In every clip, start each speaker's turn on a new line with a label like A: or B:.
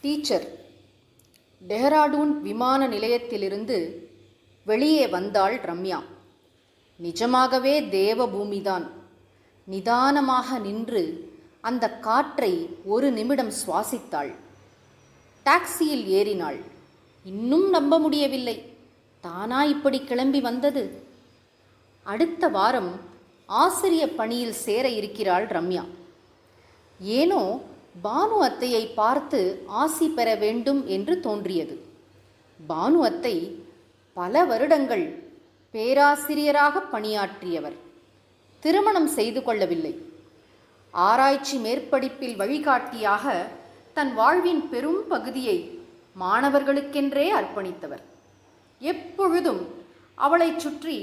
A: Teacher. Dehradun விமான நிலையத்திலிருந்து வெளியே வந்தாள் ரம்யா. நிஜமாகவே தேவபூமிதான். நிதானமாக நின்று அந்த காற்றை ஒரு நிமிடம் சுவாசித்தாள். டாக்ஸியில் ஏறினாள். இன்னும் நம்ப முடியவில்லை. தானா இப்படி கிளம்பி வந்தது? அடுத்த வாரம் ஆசிரிய பணியில் சேர இருக்கிறாள் ரம்யா. ஏனோ பானு அத்தையை பார்த்து ஆசி பெற வேண்டும் என்று தோன்றியது. பானு அத்தை பல வருடங்கள் பேராசிரியராக பணியாற்றியவர். திருமணம் செய்து கொள்ளவில்லை. ஆராய்ச்சி மேற்படிப்பில் வழிகாட்டியாக தன் வாழ்வின் பெரும் பகுதியை மாணவர்களுக்கென்றே அர்ப்பணித்தவர். எப்பொழுதும் அவளைச் சுற்றி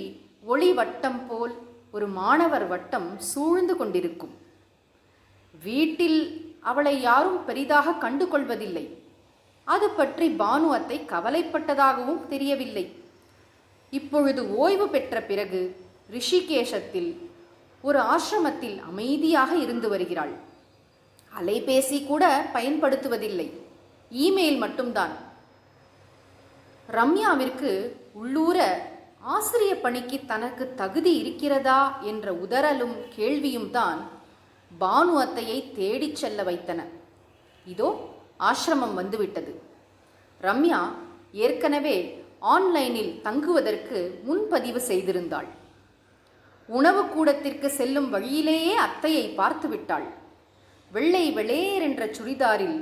A: ஒளி வட்டம் போல் ஒரு மாணவர் வட்டம் சூழ்ந்து கொண்டிருக்கும். வீட்டில் அவளை யாரும் பெரிதாக கண்டு கொள்வதில்லை. அது பற்றி பானு அத்தை கவலைப்பட்டதாகவும் தெரியவில்லை. இப்பொழுது ஓய்வு பெற்ற பிறகு ரிஷிகேஷத்தில் ஒரு ஆசிரமத்தில் அமைதியாக இருந்து வருகிறாள். அலைபேசி கூட பயன்படுத்துவதில்லை. இமெயில் மட்டும்தான். ரம்யாவிற்கு உள்ளூர ஆசிரிய பணிக்கு தனக்கு தகுதி இருக்கிறதா என்ற உதறலும் கேள்வியும் தான் பானு அத்தையை தேடிச் செல்ல வைத்தன. இதோ ஆசிரமம் வந்துவிட்டது. ரம்யா ஏற்கனவே ஆன்லைனில் தங்குவதற்கு முன்பதிவு செய்திருந்தாள். உணவு கூடத்திற்கு செல்லும் வழியிலேயே அத்தையை பார்த்து விட்டாள். வெள்ளை வெளேரென்ற சுடிதாரில்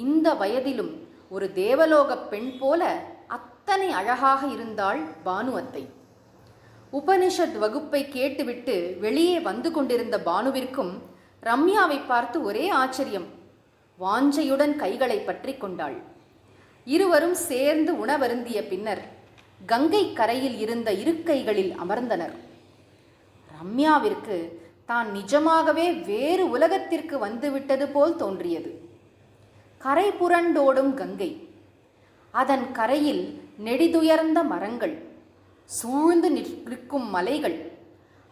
A: இந்த வயதிலும் ஒரு தேவலோக பெண் போல அத்தனை அழகாக இருந்தாள் பானு அத்தை. உபனிஷத் வகுப்பை கேட்டுவிட்டு வெளியே வந்து கொண்டிருந்த பானுவிற்கும் ரம்யாவை பார்த்து ஒரே ஆச்சரியம். வாஞ்சையுடன் கைகளை பற்றி கொண்டாள். இருவரும் சேர்ந்து உணவருந்திய பின்னர் கங்கை கரையில் இருந்த இருக்கைகளில் அமர்ந்தனர். ரம்யாவிற்கு தான் நிஜமாகவே வேறு உலகத்திற்கு வந்துவிட்டது போல் தோன்றியது. கரை புரண்டோடும் கங்கை, அதன் கரையில் நெடிதுயர்ந்த மரங்கள், சூழ்ந்து நிற்கும் மலைகள்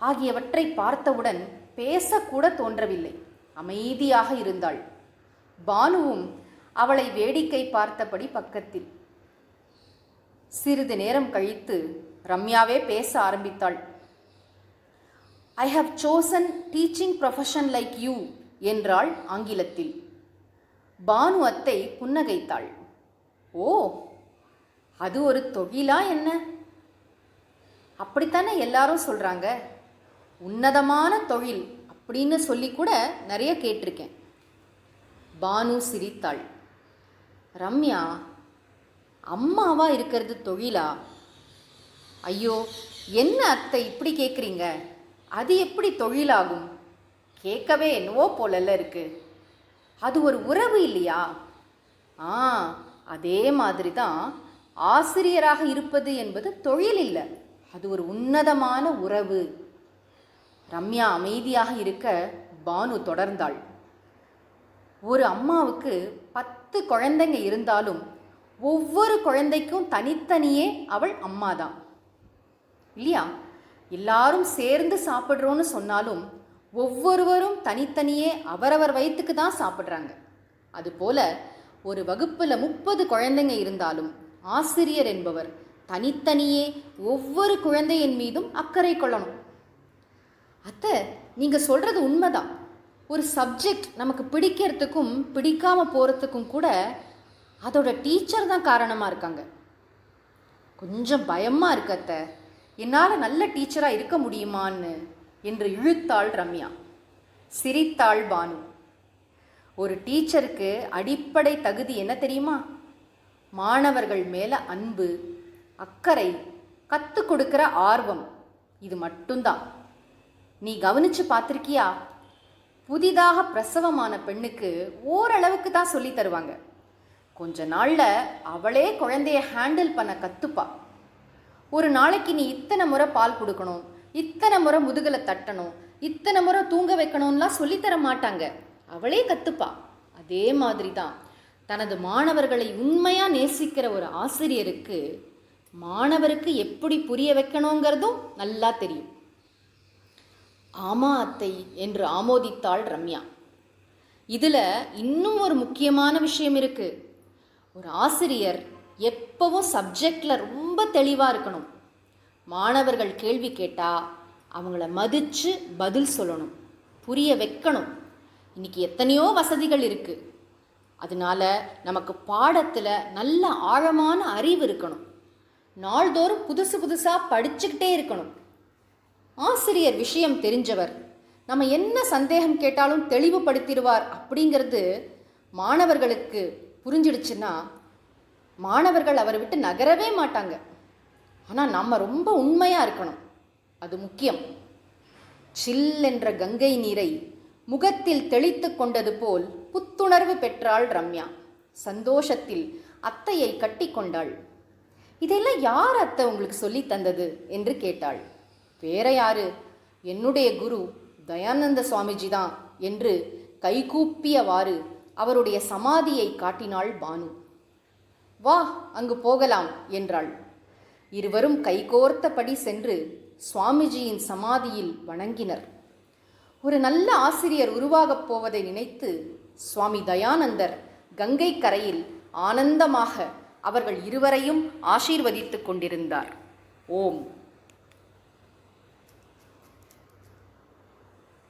A: ஆகியவற்றை பார்த்தவுடன் பேசக்கூட தோன்றவில்லை. அமைதியாக இருந்தாள். பானுவும் அவளை வேடிக்கை பார்த்தபடி பக்கத்தில். சிறிது நேரம் கழித்து ரம்யாவே பேச ஆரம்பித்தாள். I have chosen teaching profession like you என்றாள் ஆங்கிலத்தில். பானு அத்தை புன்னகைத்தாள். ஓ, அது ஒரு தொழிலா என்ன? அப்படித்தானே எல்லாரும் சொல்கிறாங்க. உன்னதமான தொழில் அப்படின்னு சொல்லி கூட நிறைய கேட்டிருக்கேன். பானு சிரித்தாள். ரம்யா, அம்மாவா இருக்கிறது தொழிலா? ஐயோ, என்ன அத்தை இப்படி கேட்குறீங்க? அது எப்படி தொழிலாகும்? கேட்கவே என்னவோ போலல்ல இருக்கு. அது ஒரு உறவு இல்லையா? அதே மாதிரி தான் ஆசிரியராக இருப்பது என்பது தொழில் இல்லை, அது ஒரு உன்னதமான உறவு. ரம்யா அமைதியாக இருக்க பானு தொடர்ந்தாள். ஒரு அம்மாவுக்கு 10 குழந்தைங்க இருந்தாலும் ஒவ்வொரு குழந்தைக்கும் தனித்தனியே அவள் அம்மாதான் இல்லையா? எல்லாரும் சேர்ந்து சாப்பிட்றோன்னு சொன்னாலும் ஒவ்வொருவரும் தனித்தனியே அவரவர் வயிற்றுக்கு தான் சாப்பிட்றாங்க. அதுபோல் ஒரு வகுப்பில் 30 குழந்தைங்க இருந்தாலும் ஆசிரியர் என்பவர் தனித்தனியே ஒவ்வொரு குழந்தையின் மீதும் அக்கறை கொள்ளணும். அத்தை, நீங்கள் சொல்கிறது உண்மைதான். ஒரு சப்ஜெக்ட் நமக்கு பிடிக்கிறதுக்கும் பிடிக்காமல் போகிறதுக்கும் கூட அதோட டீச்சர் தான் காரணமாக இருக்காங்க. கொஞ்சம் பயமாக இருக்கு அத்தை, என்னால் நல்ல டீச்சராக இருக்க முடியுமான்னு என்று இழுத்தாள் ரம்யா. சிரித்தாள் பானு. ஒரு டீச்சருக்கு அடிப்படை தகுதி என்ன தெரியுமா? மாணவர்கள் மேலே அன்பு, அக்கறை, கற்றுக் கொடுக்குற ஆர்வம். இது மட்டும்தான். நீ கவனித்து பார்த்துருக்கியா? புதிதாக பிரசவமான பெண்ணுக்கு ஓரளவுக்கு தான் சொல்லி தருவாங்க. கொஞ்ச நாளில் அவளே குழந்தைய ஹேண்டில் பண்ண கற்றுப்பா. ஒரு நாளைக்கு நீ இத்தனை முறை பால் கொடுக்கணும், இத்தனை முறை முதுகலை தட்டணும், இத்தனை முறை தூங்க வைக்கணும்லாம் சொல்லித்தர மாட்டாங்க. அவளே கற்றுப்பா. அதே மாதிரி தான் தனது மாணவர்களை உண்மையாக நேசிக்கிற ஒரு ஆசிரியருக்கு மாணவருக்கு எப்படி புரிய வைக்கணுங்கிறதும் நல்லா தெரியும். ஆமா அத்தை என்று ஆமோதித்தாள் ரம்யா. இதில் இன்னும் ஒரு முக்கியமான விஷயம் இருக்கு. ஒரு ஆசிரியர் எப்பவும் சப்ஜெக்டில் ரொம்ப தெளிவாக இருக்கணும். மாணவர்கள் கேள்வி கேட்டால் அவங்கள மதித்து பதில் சொல்லணும், புரிய வைக்கணும். இன்றைக்கி எத்தனையோ வசதிகள் இருக்குது, அதனால நமக்கு பாடத்தில் நல்ல ஆழமான அறிவு இருக்கணும். நாள்தோறும் புதுசு புதுசாக படிச்சுக்கிட்டே இருக்கணும். ஆசிரியர் விஷயம் தெரிஞ்சவர், நம்ம என்ன சந்தேகம் கேட்டாலும் தெளிவுபடுத்திடுவார் அப்படிங்கிறது மாணவர்களுக்கு புரிஞ்சிடுச்சுன்னா மாணவர்கள் அவரை விட்டு நகரவே மாட்டாங்க. ஆனால் நம்ம ரொம்ப உண்மையாக இருக்கணும், அது முக்கியம். சில் என்ற கங்கை நீரை முகத்தில் தெளித்து கொண்டது போல் புத்துணர்வு பெற்றாள் ரம்யா. சந்தோஷத்தில் அத்தையை கட்டி கொண்டாள். இதெல்லாம் யார் அத்தை உங்களுக்கு சொல்லி தந்தது என்று கேட்டாள். வேற யாரு, என்னுடைய குரு தயானந்த சுவாமிஜி தான் என்று கைகூப்பியவாறு அவருடைய சமாதியை காட்டினாள் பானு. வா, அங்கு போகலாம் என்றாள். இருவரும் கைகோர்த்தபடி சென்று சுவாமிஜியின் சமாதியில் வணங்கினர். ஒரு நல்ல ஆசிரியர் உருவாகப் போவதை நினைத்து சுவாமி தயானந்தர் கங்கை கரையில் ஆனந்தமாக அவர்கள் இருவரையும் ஆசீர்வதித்து கொண்டிருந்தார். ஓம்.